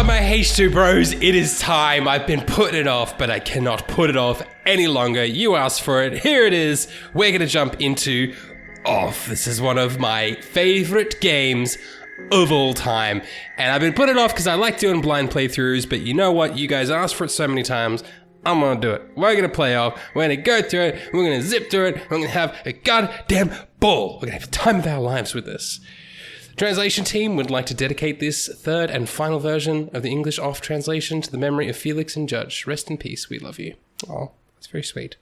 My H2 bros, it is time. I've been putting it off, but I cannot put it off any longer. You asked for it. Here it is. We're going to jump into Off. This is one of my favorite games of all time. And I've been putting it off because I like doing blind playthroughs, but you know what? You guys asked for it so many times. I'm going to do it. We're going to play off. We're going to go through it. We're going to zip through it. We're going to have a goddamn ball. We're going to have the time of our lives with this. Translation team would like to dedicate this third and final version of the English Off translation to the memory of Felix and Judge. Rest in peace, we love you. Oh, that's very sweet.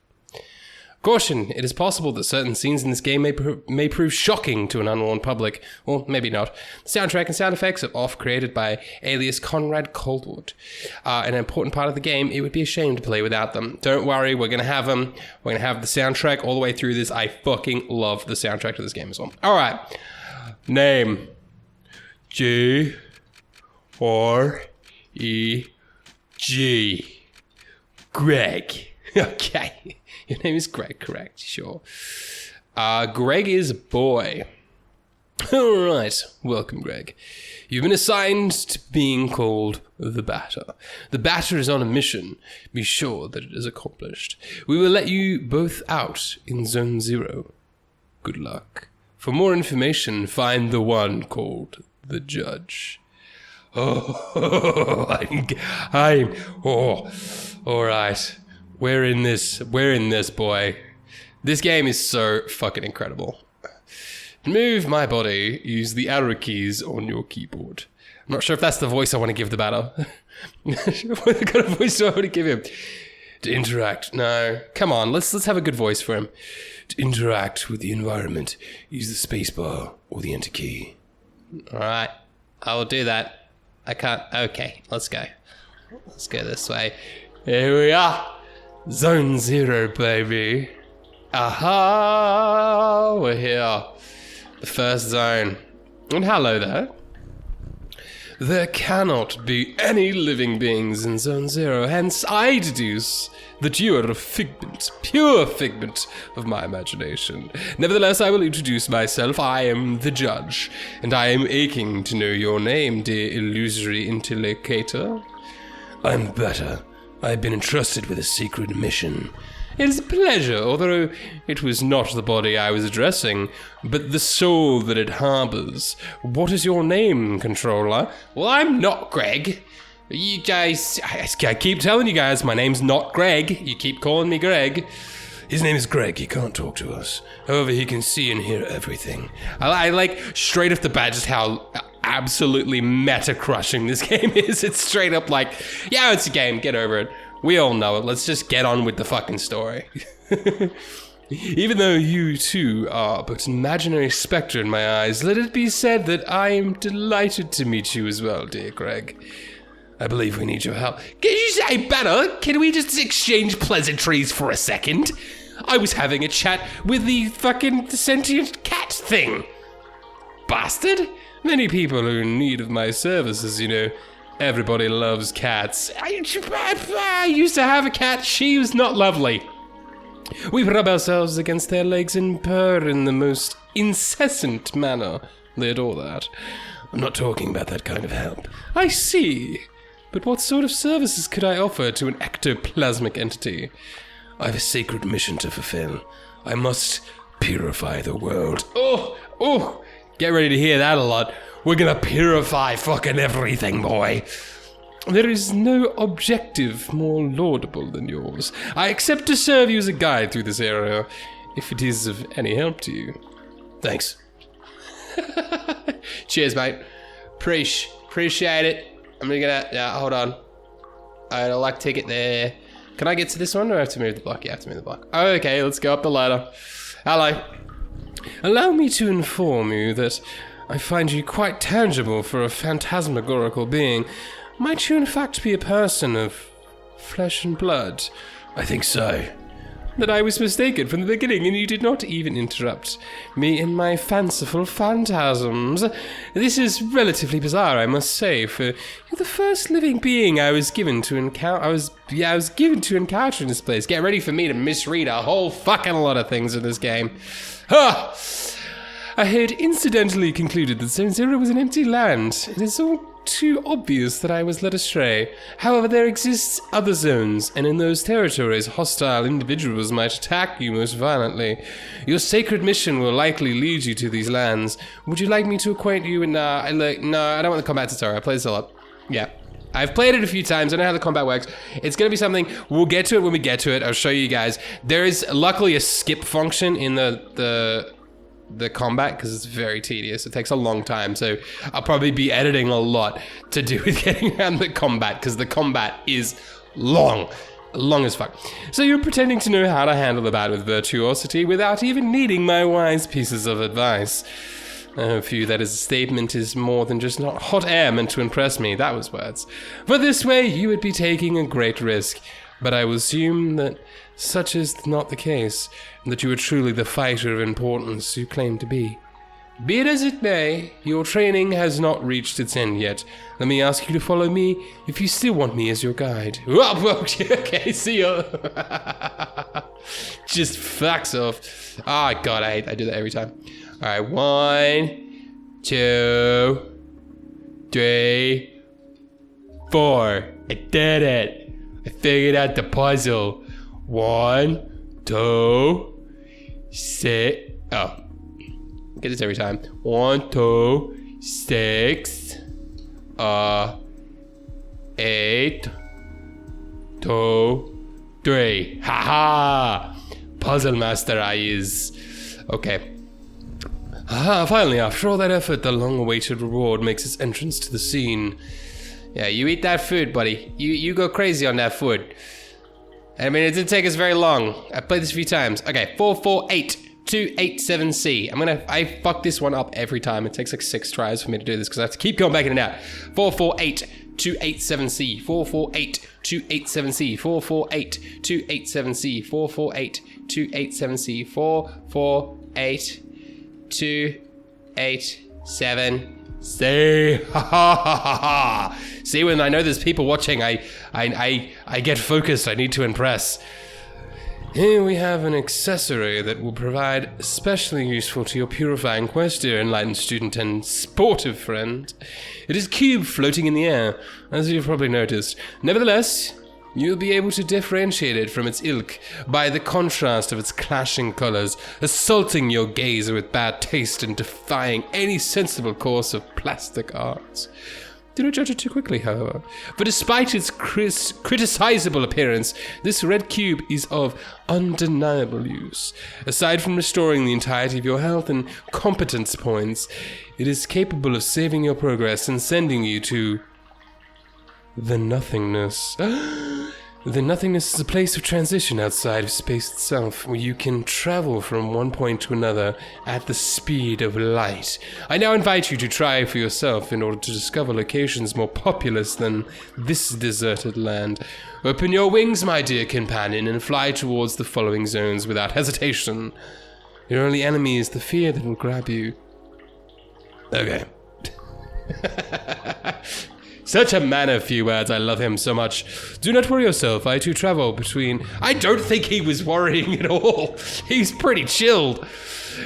Caution, it is possible that certain scenes in this game may prove shocking to an unwarned public, or maybe not. The soundtrack and sound effects are Off created by alias Conrad Coldwood. An important part of the game, it would be a shame to play without them. Don't worry, we're going to have them. We're going to have the soundtrack all the way through this. I fucking love the soundtrack to this game as well. Alright. Name G-R-E-G. Greg. Okay. Your name is Greg, correct? Sure. Greg is a boy. Alright. Welcome, Greg. You've been assigned to being called the Batter. The Batter is on a mission. Be sure that it is accomplished. We will let you both out in Zone 0. Good luck. For more information, find the one called the Judge. Oh, all right. We're in this, boy. This game is so fucking incredible. To move my body, use the arrow keys on your keyboard. I'm not sure if that's the voice I want to give the Batter. What kind of voice do I want to give him? To interact, no. Come on, let's have a good voice for him. To interact with the environment, use the spacebar or the enter key. Alright, I will do that. I can't. Okay, let's go. Let's go this way. Here we are. Zone 0, baby. Aha! We're here. The first zone. And hello there. There cannot be any living beings in Zone 0, hence I deduce that you are a figment, pure figment of my imagination. Nevertheless, I will introduce myself. I am the Judge, and I am aching to know your name, dear illusory interlocutor. I'm Batter. I've been entrusted with a secret mission. It is a pleasure, although it was not the body I was addressing, but the soul that it harbors. What is your name, controller? Well, I'm not Greg. You guys, I keep telling you guys, my name's not Greg. You keep calling me Greg. His name is Greg. He can't talk to us. However, he can see and hear everything. I like, straight off the bat, just how absolutely meta-crushing this game is. It's straight up like, yeah, it's a game. Get over it. We all know it. Let's just get on with the fucking story. Even though you two are but an imaginary spectre in my eyes, let it be said that I am delighted to meet you as well, dear Greg. I believe we need your help. Can you say better? Can we just exchange pleasantries for a second? I was having a chat with the fucking sentient cat thing. Bastard. Many people are in need of my services, you know. Everybody loves cats. I used to have a cat. She was not lovely. We rub ourselves against their legs and purr in the most incessant manner. They adore that. I'm not talking about that kind of help. I see. But what sort of services could I offer to an ectoplasmic entity? I have a sacred mission to fulfill. I must purify the world. Oh, get ready to hear that a lot. We're gonna purify fucking everything, boy. There is no objective more laudable than yours. I accept to serve you as a guide through this area, if it is of any help to you. Thanks. Cheers, mate. Appreciate it. I'm gonna, yeah, hold on. I got a luck ticket there. Can I get to this one, or do I have to move the block? Yeah, I have to move the block. Okay, let's go up the ladder. Hello. Allow me to inform you that I find you quite tangible for a phantasmagorical being. Might you in fact be a person of flesh and blood? I think so. That I was mistaken from the beginning, and you did not even interrupt me in my fanciful phantasms. This is relatively bizarre, I must say, for you're the first living being I was given to encounter. I was given to encounter in this place. Get ready for me to misread a whole fucking lot of things in this game. I had incidentally concluded that Zone 0 was an empty land. It is all too obvious that I was led astray. However, there exists other zones, and in those territories, hostile individuals might attack you most violently. Your sacred mission will likely lead you to these lands. Would you like me to acquaint you with... No, I don't want the combat tutorial. I played this all up. Yeah. I've played it a few times. I know how the combat works. It's going to be something... We'll get to it when we get to it. I'll show you guys. There is luckily a skip function in the combat because it's very tedious. It takes a long time. So I'll probably be editing a lot to do with getting around the combat because the combat is long. Long as fuck. So you're pretending to know how to handle the bat with virtuosity without even needing my wise pieces of advice. I hope for you that his statement is more than just not hot air meant to impress me. That was words. For this way, you would be taking a great risk. But I will assume that such is not the case, and that you are truly the fighter of importance you claim to be. Be it as it may, your training has not reached its end yet. Let me ask you to follow me if you still want me as your guide. Okay, see ya. Just fucks off. Ah, God, I do that every time. Alright, 1, 2, 3, 4. I did it. I figured out the puzzle. 1, 2, 6. Oh, get this every time. 1, 2, 6. 8, 2, 3. Haha! Puzzle master I is. Okay. Finally, after all that effort, the long-awaited reward makes its entrance to the scene. Yeah, you eat that food, buddy. You go crazy on that food. I mean, it didn't take us very long. I played this a few times. Okay, 448287C. I fuck this one up every time. It takes like 6 tries for me to do this because I have to keep going back in and out. 448287C. 448287C. 448287C. 448287C. 4482887C. Ha ha ha ha. See, when I know there's people watching, I get focused. I need to impress. Here we have an accessory that will provide especially useful to your purifying quest, dear enlightened student and sportive friend. It is a cube floating in the air, as you've probably noticed. Nevertheless, you'll be able to differentiate it from its ilk by the contrast of its clashing colors, assaulting your gaze with bad taste and defying any sensible course of plastic arts. Do not judge it too quickly, however, for despite its criticizable appearance, this red cube is of undeniable use. Aside from restoring the entirety of your health and competence points, it is capable of saving your progress and sending you to the nothingness. The nothingness is a place of transition outside of space itself, where you can travel from one point to another at the speed of light. I now invite you to try for yourself in order to discover locations more populous than this deserted land. Open your wings, my dear companion, and fly towards the following zones without hesitation. Your only enemy is the fear that will grab you. Okay. Such a man of few words, I love him so much. Do not worry yourself, I too travel between... I don't think he was worrying at all. He's pretty chilled.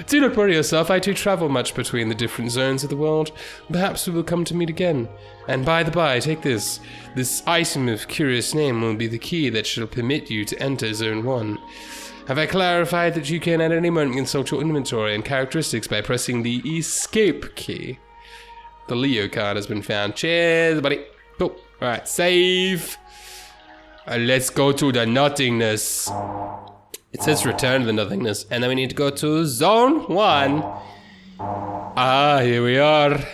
Do not worry yourself, I too travel much between the different zones of the world. Perhaps we will come to meet again. And by the by, take this. This item of curious name will be the key that shall permit you to enter Zone 1. Have I clarified that you can at any moment consult your inventory and characteristics by pressing the escape key? The Leo card has been found. Cheers, buddy. Cool. Alright, save. Let's go to the nothingness. It says return to the nothingness. And then we need to go to Zone 1. Here we are. I'm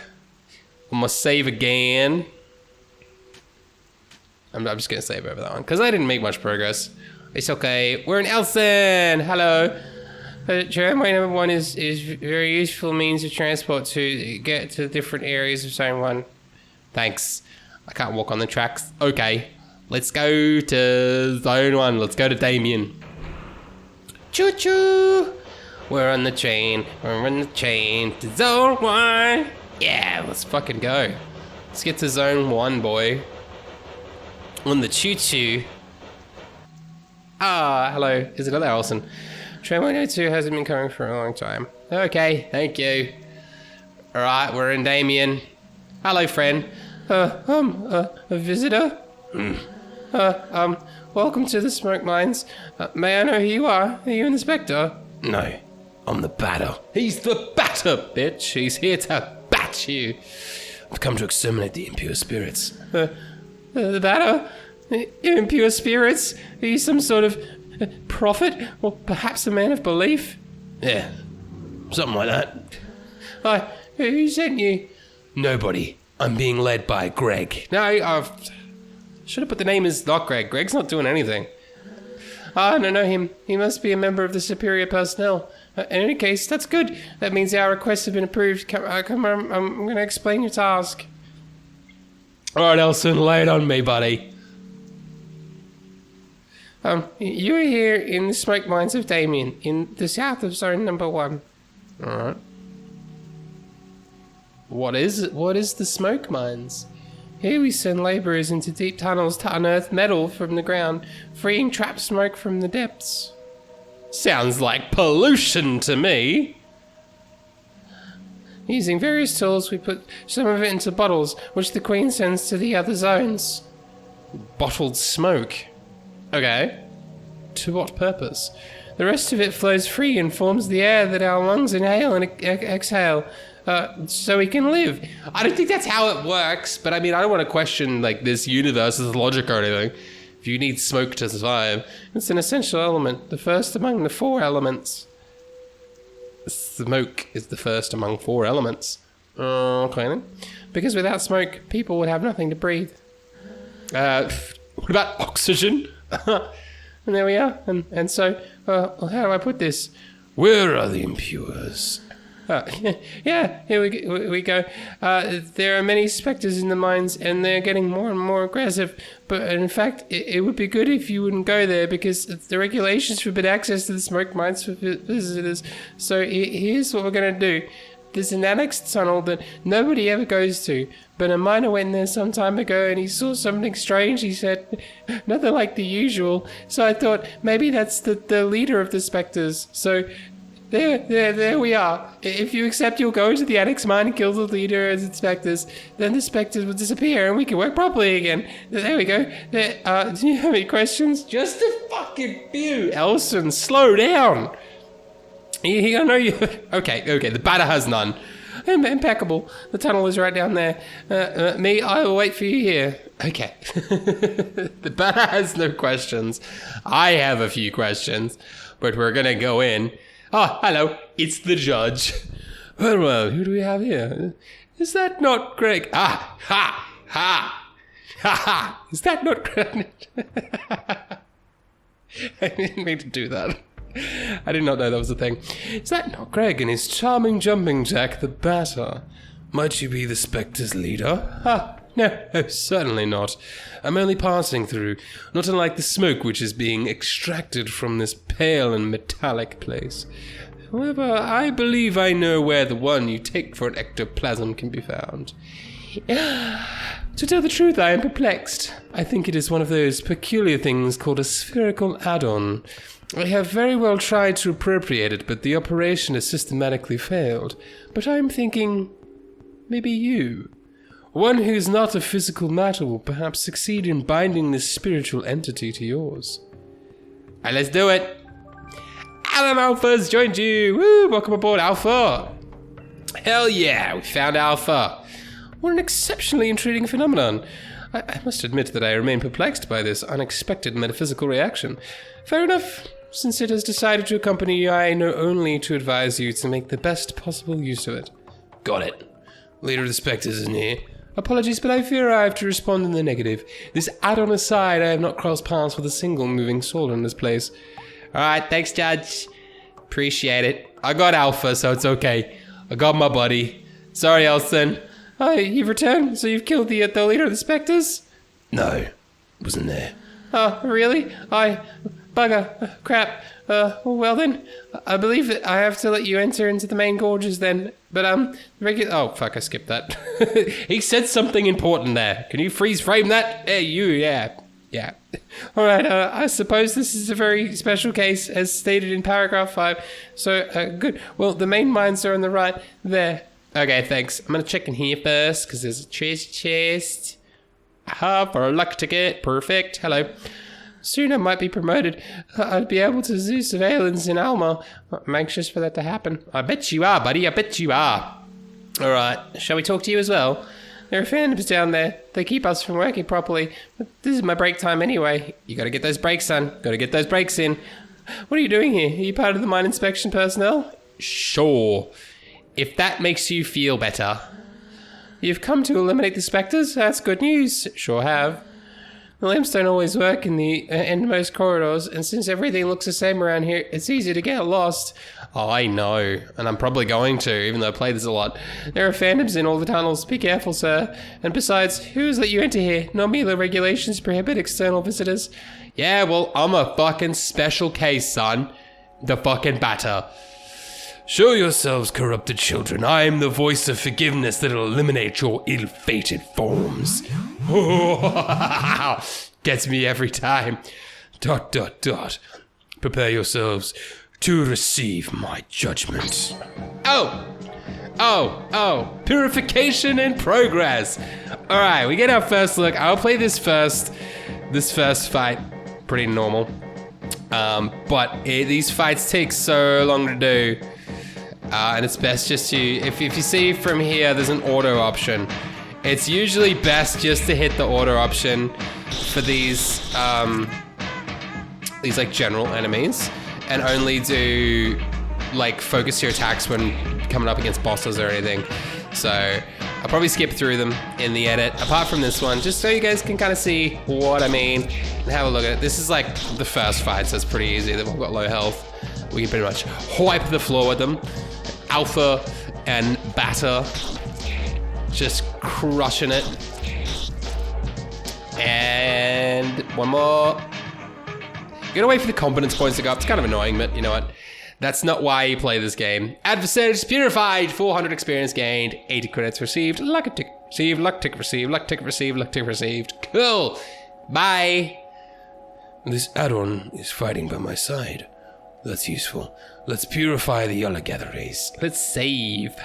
gonna save again. I'm just gonna save over that one, because I didn't make much progress. It's okay. We're in Elson. Hello. Tramway number 1 is very useful means of transport to get to different areas of Zone 1. Thanks. I can't walk on the tracks. Okay. Let's go to Zone 1. Let's go to Damien. Choo-choo. We're on the train. We're on the train to Zone 1. Yeah, let's fucking go. Let's get to Zone 1, boy. On the choo-choo. Ah, hello. Is another Elson. Train 102 hasn't been coming for a long time. Okay, thank you. Alright, we're in Damien. Hello, friend. A visitor? Welcome to the smoke mines. May I know who you are? Are you an inspector? No, I'm the batter. He's the batter, bitch. He's here to bat you. I've come to exterminate the impure spirits. The batter? Impure spirits? Are you some sort of prophet? Or perhaps a man of belief? Yeah, something like that. Who sent you? Nobody. I'm being led by Greg. No, I should have put the name as not Greg. Greg's not doing anything. I don't know him. He must be a member of the superior personnel. In any case, that's good. That means our requests have been approved. Come on, I'm going to explain your task. All right, Elson, lay it on me, buddy. You're here in the smoke mines of Damien, in the south of Zone Number 1. All right. What is it? What is the smoke mines? Here we send laborers into deep tunnels to unearth metal from the ground, freeing trapped smoke from the depths. Sounds like pollution to me. Using various tools, we put some of it into bottles, which the Queen sends to the other zones. Bottled smoke. Okay. To what purpose? The rest of it flows free and forms the air that our lungs inhale and exhale. So we can live. I don't think that's how it works, but I mean, I don't want to question like this universe's logic or anything. If you need smoke to survive, it's an essential element, the first among the 4 elements. Smoke is the first among 4 elements. Okay then. Because without smoke, people would have nothing to breathe. What about oxygen? And there we are. And so, how do I put this? Where are the impures? Yeah, here we go. There are many spectres in the mines, and they're getting more and more aggressive. But in fact, it would be good if you wouldn't go there, because the regulations forbid access to the smoke mines for visitors. So here's what we're going to do. There's an annexed tunnel that nobody ever goes to, but a miner went there some time ago and he saw something strange. He said, nothing like the usual. So I thought, maybe that's the leader of the spectres. So there we are. If you accept, you'll go into the annex mine and kill the leader as spectres. Then the spectres will disappear and we can work properly again. There we go. Do you have any questions? Just a fucking few. Elson, slow down. I know you. Okay. The batter has none. Impeccable. The tunnel is right down there. I will wait for you here. Okay. The batter has no questions. I have a few questions, but we're gonna go in. Oh, hello. It's the judge. Well, who do we have here? Is that not Greg? Ha. Is that not Greg? I didn't mean to do that. I did not know that was a thing. Is that not Greg and his charming jumping jack, the batter? Might you be the spectre's leader? No, certainly not. I'm only passing through, not unlike the smoke which is being extracted from this pale and metallic place. However, I believe I know where the one you take for an ectoplasm can be found. To tell the truth, I am perplexed. I think it is one of those peculiar things called a spherical add-on. I have very well tried to appropriate it, but the operation has systematically failed. But I'm thinking, maybe you, one who's not a physical matter, will perhaps succeed in binding this spiritual entity to yours. Alright, let's do it. Alan Alpha's joined you. Woo, welcome aboard, Alpha. Hell yeah, we found Alpha. What an exceptionally intriguing phenomenon. I must admit that I remain perplexed by this unexpected metaphysical reaction. Fair enough. Since it has decided to accompany you, I know only to advise you to make the best possible use of it. Got it. Leader of the Spectres isn't here. Apologies, but I fear I have to respond in the negative. This add-on aside, I have not crossed paths with a single moving soul in this place. Alright, thanks, Judge. Appreciate it. I got Alpha, so it's okay. I got my buddy. Sorry, Elson. You've returned? So you've killed the leader of the Spectres? No, wasn't there. Oh, really? Bugger. Crap. Well then, I believe that I have to let you enter into the main gorges then. But, oh, fuck, I skipped that. He said something important there. Can you freeze frame that? Hey, you, yeah. Alright, I suppose this is a very special case, as stated in paragraph 5. So, good. Well, the main mines are on the right there. Okay, thanks. I'm gonna check in here first, because there's a treasure chest. Aha, for a luck ticket. Perfect. Hello. Soon I might be promoted. I'd be able to do surveillance in Alma. I'm anxious for that to happen. I bet you are, buddy. I bet you are. Alright, shall we talk to you as well? There are phantoms down there. They keep us from working properly. But this is my break time anyway. You gotta get those breaks, son. Gotta get those breaks in. What are you doing here? Are you part of the mine inspection personnel? Sure. If that makes you feel better. You've come to eliminate the spectres? That's good news. Sure have. The lamps don't always work in the endmost corridors, and since everything looks the same around here, it's easy to get lost. Oh, I know, and I'm probably going to, even though I play this a lot. There are phantoms in all the tunnels. Be careful, sir. And besides, who has let you enter here? Not me. The regulations prohibit external visitors. Yeah, well, I'm a fucking special case, son. The fucking batter. Show yourselves, corrupted children. I am the voice of forgiveness that'll eliminate your ill-fated forms. Gets me every time. ... Prepare yourselves to receive my judgment. Oh. Purification in progress. All right, we get our first look. I'll play this first. This first fight, pretty normal. But these fights take so long to do. And it's best just to, if you see from here, there's an auto option. It's usually best just to hit the auto option for these like general enemies, and only do like focus your attacks when coming up against bosses or anything. So I'll probably skip through them in the edit, apart from this one, just so you guys can kind of see what I mean and have a look at it. This is like the first fight, so it's pretty easy. They've all got low health. We can pretty much wipe the floor with them. Alpha and Batter just crushing it. And one more. You're gonna wait for the competence points to go up. It's kind of annoying, but you know what? That's not why you play this game. Adversaries purified, 400 experience gained, 80 credits received, luck ticket received, luck ticket received, luck ticket received, luck ticket received. Cool. Bye. This add-on is fighting by my side. That's useful. Let's purify the yellow gatherers. Let's save.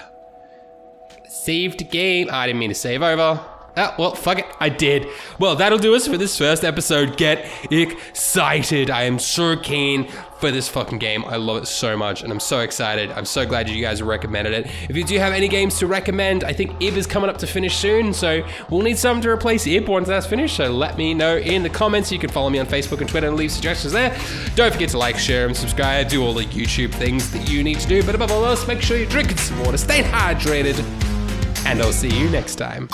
Saved game. I didn't mean to save over. Oh, well, fuck it. I did. Well, that'll do us for this first episode. Get excited. I am so keen for this fucking game. I love it so much, and I'm so excited. I'm so glad you guys recommended it. If you do have any games to recommend, I think Ib is coming up to finish soon, so we'll need something to replace Ib once that's finished, so let me know in the comments. You can follow me on Facebook and Twitter and leave suggestions there. Don't forget to like, share, and subscribe. Do all the YouTube things that you need to do, but above all else, make sure you're drinking some water, stay hydrated, and I'll see you next time.